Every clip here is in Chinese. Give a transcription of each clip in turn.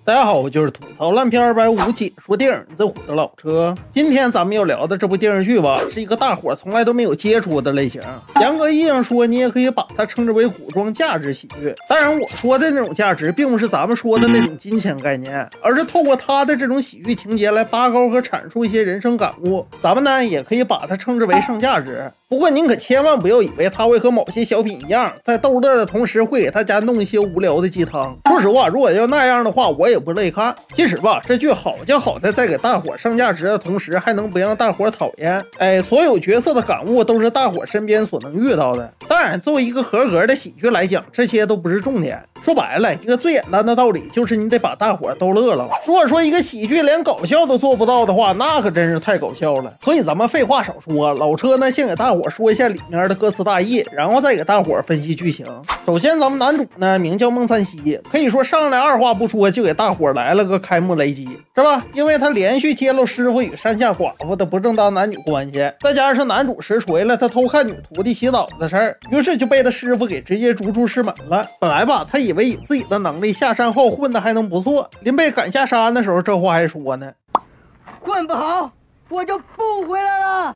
大家好，我就是吐槽烂片250解说电影这虎的老车。今天咱们要聊的这部电视剧吧，是一个大伙从来都没有接触的类型。严格意义上说，你也可以把它称之为古装价值喜剧。当然，我说的那种价值，并不是咱们说的那种金钱概念，而是透过它的这种喜剧情节来拔高和阐述一些人生感悟。咱们呢，也可以把它称之为上价值。不过您可千万不要以为它会和某些小品一样，在逗乐的同时会给大家弄一些无聊的鸡汤。说实话，如果要那样的话，我也不乐意看。其实吧，这剧好就好在在给大伙上价值的同时，还能不让大伙讨厌。所有角色的感悟都是大伙身边所能遇到的。当然，作为一个合格的喜剧来讲，这些都不是重点。说白了，一个最简单的道理就是你得把大伙逗乐了。如果说一个喜剧连搞笑都做不到的话，那可真是太搞笑了。所以咱们废话少说，老车呢先给大伙说一下里面的歌词大意，然后再给大伙分析剧情。首先咱们男主呢名叫孟三希，可以说上来二话不说就给大伙来了个开幕雷击，是吧？因为他连续揭露师傅与山下寡妇的不正当男女关系，再加上男主实锤了他偷看女徒弟洗澡的事儿，于是就被他师傅给直接逐出师门了。本来吧，他以为以自己的能力下山后混得还能不错，临被赶下山的时候，这话还说呢：混不好我就不回来了。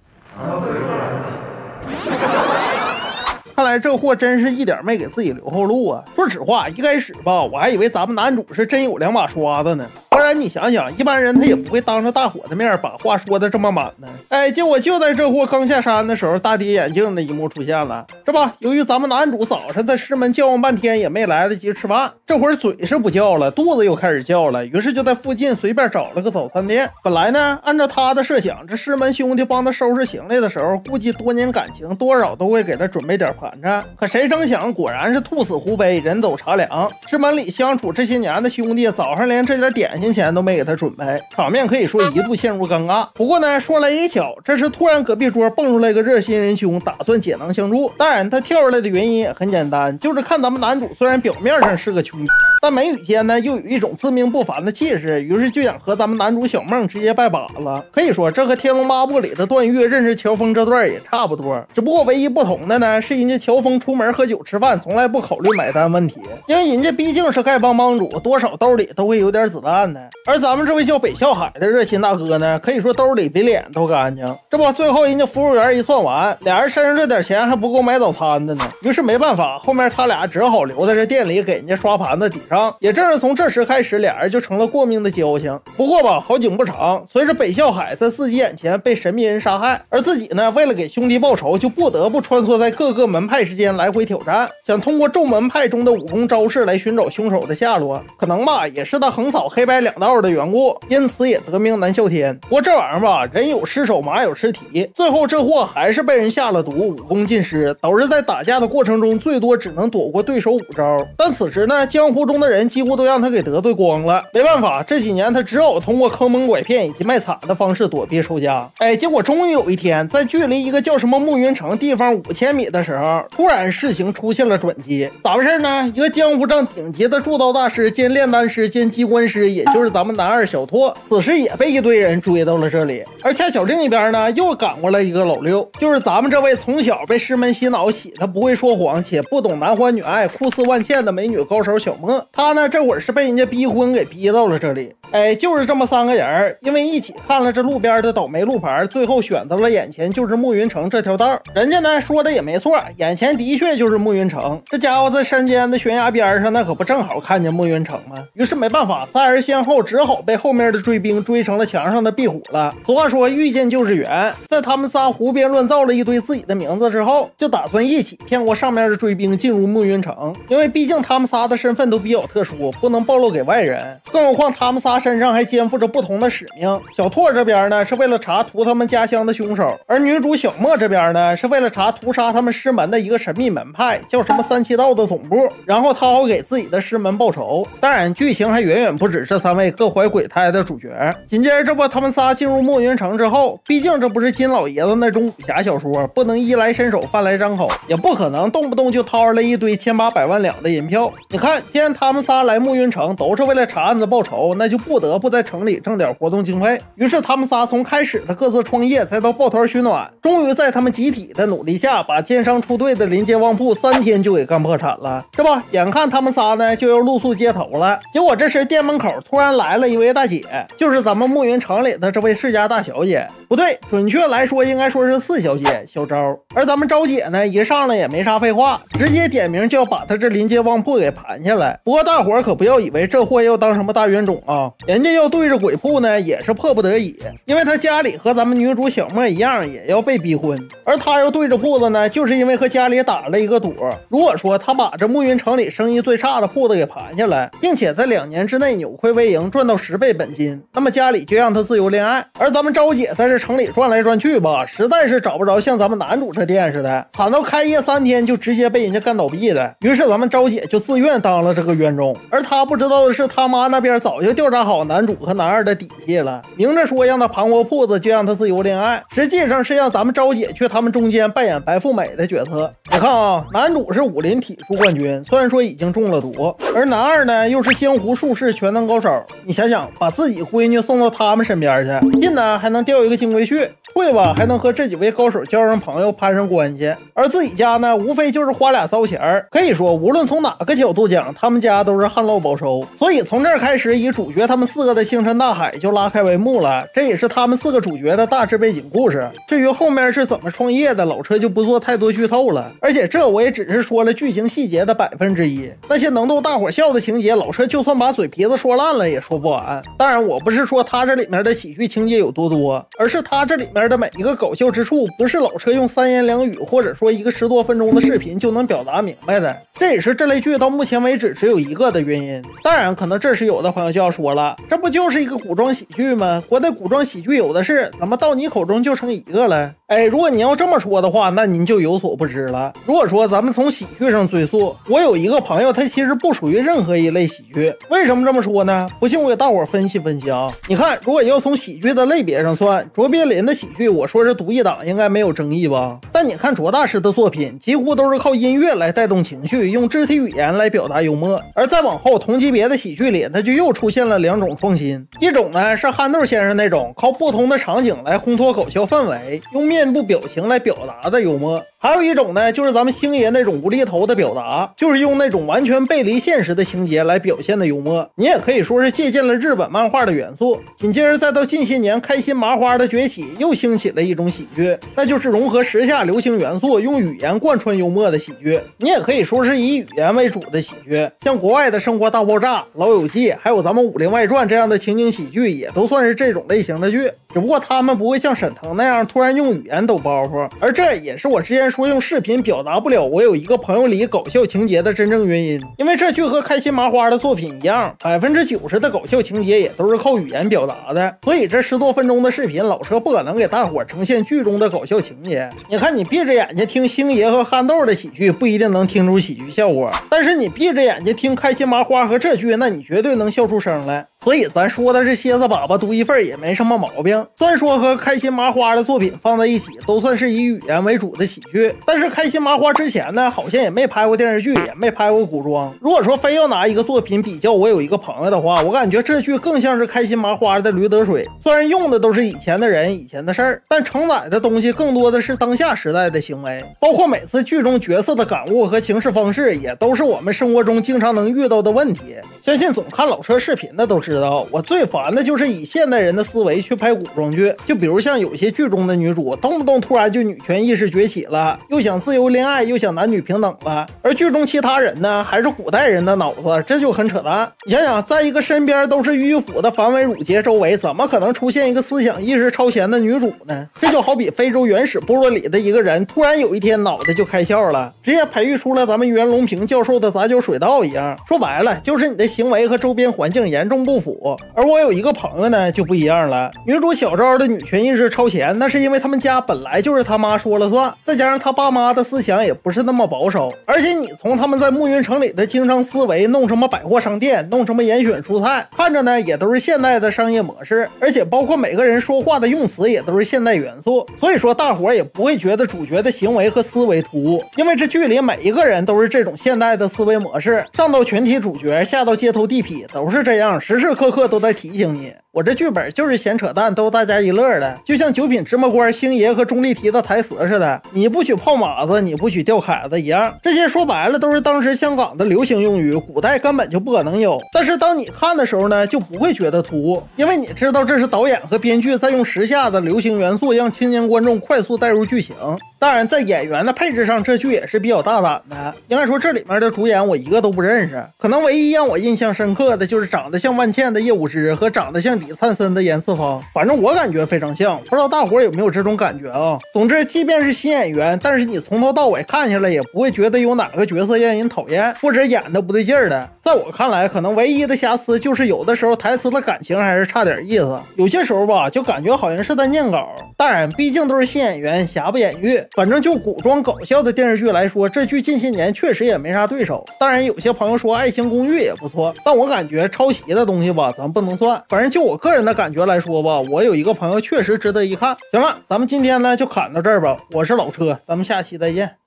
看来这货真是一点没给自己留后路啊！说实话，一开始吧，我还以为咱们男主是真有两把刷子呢。不然你想想，一般人他也不会当着大伙的面把话说的这么满呢。结果就在这货刚下山的时候，大跌眼镜的一幕出现了，是吧？由于咱们男主早上在师门叫唤半天也没来得及吃饭，这会儿嘴是不叫了，肚子又开始叫了，于是就在附近随便找了个早餐店。本来呢，按照他的设想，这师门兄弟帮他收拾行李的时候，估计多年感情多少都会给他准备点盘缠。可谁成想，果然是兔死狐悲，人走茶凉。师门里相处这些年的兄弟，早上连这点点心钱都没给他准备，场面可以说一度陷入尴尬。不过呢，说来也巧，这时突然隔壁桌蹦出来个热心仁兄，打算解囊相助。当然，他跳出来的原因也很简单，就是看咱们男主虽然表面上是个穷逼，但眉宇间呢又有一种自命不凡的气势，于是就想和咱们男主小梦直接拜把子。可以说，这和《天龙八部》里的段誉认识乔峰这段也差不多，只不过唯一不同的呢，是人家乔峰出门喝酒吃饭从来不考虑买单问题，因为人家毕竟是丐帮帮主，多少兜里都会有点子弹的。而咱们这位叫北笑海的热心大哥呢，可以说兜里比脸都干净。这不，最后人家服务员一算完，俩人身上这点钱还不够买早餐的呢。于是没办法，后面他俩只好留在这店里给人家刷盘子抵账。也正是从这时开始，俩人就成了过命的交情。不过吧，好景不长，随着北笑海在自己眼前被神秘人杀害，而自己呢为了给兄弟报仇，就不得不穿梭在各个门派之间来回挑战，想通过众门派中的武功招式来寻找凶手的下落。可能吧，也是他横扫黑白两道的缘故，因此也得名南啸天。不过这玩意儿吧，人有失手，马有失蹄，最后这货还是被人下了毒，武功尽失，导致在打架的过程中最多只能躲过对手5招。但此时呢，江湖中的人几乎都让他给得罪光了。没办法，这几年他只好通过坑蒙拐骗以及卖惨的方式躲避仇家。结果终于有一天，在距离一个叫什么暮云城地方5000米的时候，突然事情出现了转机。咋回事呢？一个江湖上顶级的铸刀大师兼炼丹师兼机关师，也就是咱们男二小拓，此时也被一堆人追到了这里。而恰巧另一边呢，又赶过来一个老六，就是咱们这位从小被师门洗脑洗他不会说谎且不懂男欢女爱酷似万茜的美女高手小莫。他呢这会儿是被人家逼婚给逼到了这里。就是这么3个人，因为一起看了这路边的倒霉路牌，最后选择了眼前就是暮云城这条道。人家呢说的也没错，眼前的确就是暮云城。这家伙在山间的悬崖边上，那可不正好看见暮云城吗？于是没办法，3人先后只好被后面的追兵追成了墙上的壁虎了。俗话说遇见就是缘，在他们仨胡编乱造了一堆自己的名字之后，就打算一起骗过上面的追兵进入暮云城。因为毕竟他们仨的身份都比较特殊，不能暴露给外人，更何况他们仨身上还肩负着不同的使命。小拓这边呢是为了查屠他们家乡的凶手，而女主小莫这边呢是为了查屠杀他们师门的一个神秘门派，叫什么三七道的总部，然后他好给自己的师门报仇。当然剧情还远远不止这3位各怀鬼胎的主角。紧接着这不，他们仨进入暮云城之后，毕竟这不是金老爷子那种武侠小说，不能衣来伸手饭来张口，也不可能动不动就掏出来一堆千八百万两的银票。你看，既然他们仨来暮云城都是为了查案子报仇，那就不不得不在城里挣点活动经费。于是他们仨从开始的各自创业，再到抱团取暖，终于在他们集体的努力下，把奸商出队的临街旺铺3天就给干破产了。这不，眼看他们仨呢就要露宿街头了，结果这时店门口突然来了一位大姐，就是咱们暮云城里的这位世家大小姐。不对，准确来说应该说是4小姐小昭。而咱们昭姐呢，一上来也没啥废话，直接点名就要把她这临街旺铺给盘下来。不过大伙儿可不要以为这货要当什么大冤种啊，人家要对着鬼铺呢也是迫不得已，因为他家里和咱们女主小莫一样，也要被逼婚。而他要对着铺子呢，就是因为和家里打了一个赌，如果说他把这暮云城里生意最差的铺子给盘下来，并且在2年之内扭亏为盈，赚到10倍本金，那么家里就让他自由恋爱。而咱们昭姐在这城里转来转去吧，实在是找不着像咱们男主这店似的，惨到开业3天就直接被人家干倒闭了。于是咱们昭姐就自愿当了这个冤种。而他不知道的是，他妈那边早就调查好男主和男二的底细了，明着说让他盘活铺子就让他自由恋爱，实际上是让咱们昭姐去他们中间扮演白富美的角色。你看啊，男主是武林体术冠军，虽然说已经中了毒，而男二呢又是江湖术士全能高手。你想想，把自己闺女送到他们身边去，进呢还能钓一个金龟婿，会吧还能和这几位高手交上朋友，攀上关系。而自己家呢无非就是花俩糟钱儿，可以说无论从哪个角度讲，他们家都是旱涝保收。所以从这儿开始，以主角他们4个的星辰大海就拉开帷幕了，这也是他们4个主角的大致背景故事。至于后面是怎么创业的，老车就不做太多剧透了，而且这我也只是说了剧情细节的1%，那些能逗大伙笑的情节，老车就算把嘴皮子说烂了也说不完。当然我不是说他这里面的喜剧情节有多多，而是他这里面的每一个搞笑之处，不是老车用3言2语或者说一个10多分钟的视频就能表达明白的。这也是这类剧到目前为止只有一个的原因。当然可能这时有的朋友就要说了，这不就是一个古装喜剧吗？国内古装喜剧有的是，怎么到你口中就成一个了？哎，如果你要这么说的话，那您就有所不知了。如果说咱们从喜剧上追溯，我有一个朋友，他其实不属于任何一类喜剧。为什么这么说呢？不信我给大伙分析分析啊。你看，如果要从喜剧的类别上算，卓别林的喜剧，我说是独一档，应该没有争议吧？但你看卓大师的作品，几乎都是靠音乐来带动情绪，用肢体语言来表达幽默。而再往后，同级别的喜剧里，它就又出现了2种创新。一种呢是憨豆先生那种靠不同的场景来烘托搞笑氛围，用面部表情来表达的幽默。还有一种呢，就是咱们星爷那种无厘头的表达，就是用那种完全背离现实的情节来表现的幽默。你也可以说是借鉴了日本漫画的元素。紧接着再到近些年开心麻花的崛起，又兴起了一种喜剧，那就是融合时下流行元素，用语言贯穿幽默的喜剧。你也可以说是以语言为主的喜剧，像国外的生活大爆炸、老友记，还有咱们武林外传这样的情景喜剧，也都算是这种类型的剧。只不过他们不会像沈腾那样突然用语言抖包袱，而这也是我之前说用视频表达不了我有一个朋友里搞笑情节的真正原因。因为这剧和开心麻花的作品一样，90%的搞笑情节也都是靠语言表达的，所以这10多分钟的视频，老车不可能给大伙呈现剧中的搞笑情节。你看，你闭着眼睛听星爷和憨豆的喜剧，不一定能听出喜剧效果，但是你闭着眼睛听开心麻花和这剧，那你绝对能笑出声来。所以咱说的是蝎子粑粑独一份也没什么毛病。虽然说和开心麻花的作品放在一起都算是以语言为主的喜剧，但是开心麻花之前呢好像也没拍过电视剧，也没拍过古装。如果说非要拿一个作品比较我有一个朋友的话，我感觉这剧更像是开心麻花的驴得水。虽然用的都是以前的人以前的事儿，但承载的东西更多的是当下时代的行为，包括每次剧中角色的感悟和行事方式，也都是我们生活中经常能遇到的问题。相信总看老车视频的都知道，我最烦的就是以现代人的思维去拍古装剧。就比如像有些剧中的女主动不动突然就女权意识崛起了，又想自由恋爱，又想男女平等了，而剧中其他人呢还是古代人的脑子，这就很扯淡。你想想，在一个身边都是迂腐的繁文缛节周围，怎么可能出现一个思想意识超前的女主呢？这就好比非洲原始部落里的一个人突然有一天脑袋就开窍了，直接培育出了咱们袁隆平教授的杂交水稻一样。说白了就是你的行为和周边环境严重不符。而我有一个朋友呢就不一样了，女主小昭的女权意识超前，那是因为他们家本来就是他妈说了算，再加上他爸妈的思想也不是那么保守。而且你从他们在暮云城里的经商思维，弄什么百货商店，弄什么严选蔬菜，看着呢也都是现代的商业模式，而且包括每个人说话的用词也都是现代元素。所以说大伙也不会觉得主角的行为和思维突兀，因为这剧里每一个人都是这种现代的思维模式，上到全体主角，下到街头地痞都是这样，实时刻刻都在提醒你，我这剧本就是闲扯淡，逗大家一乐的，就像九品芝麻官星爷和钟丽缇的台词似的，你不许泡马子，你不许吊凯子一样。这些说白了都是当时香港的流行用语，古代根本就不可能有。但是当你看的时候呢，就不会觉得突兀，因为你知道这是导演和编剧在用时下的流行元素，让青年观众快速带入剧情。当然，在演员的配置上，这剧也是比较大胆的。应该说，这里面的主演我一个都不认识，可能唯一让我印象深刻的就是长得像万茜的叶武之和长得像李灿森的严四方，反正我感觉非常像，不知道大伙有没有这种感觉啊？总之，即便是新演员，但是你从头到尾看下来，也不会觉得有哪个角色让人讨厌，或者演的不对劲儿的。在我看来，可能唯一的瑕疵就是有的时候台词的感情还是差点意思，有些时候吧，就感觉好像是在念稿。当然，毕竟都是新演员，瑕不掩瑜。反正就古装搞笑的电视剧来说，这剧近些年确实也没啥对手。当然，有些朋友说《爱情公寓》也不错，但我感觉抄袭的东西吧，咱不能算。反正就我个人的感觉来说吧，我有一个朋友确实值得一看。行了，咱们今天呢就侃到这儿吧。我是老车，咱们下期再见。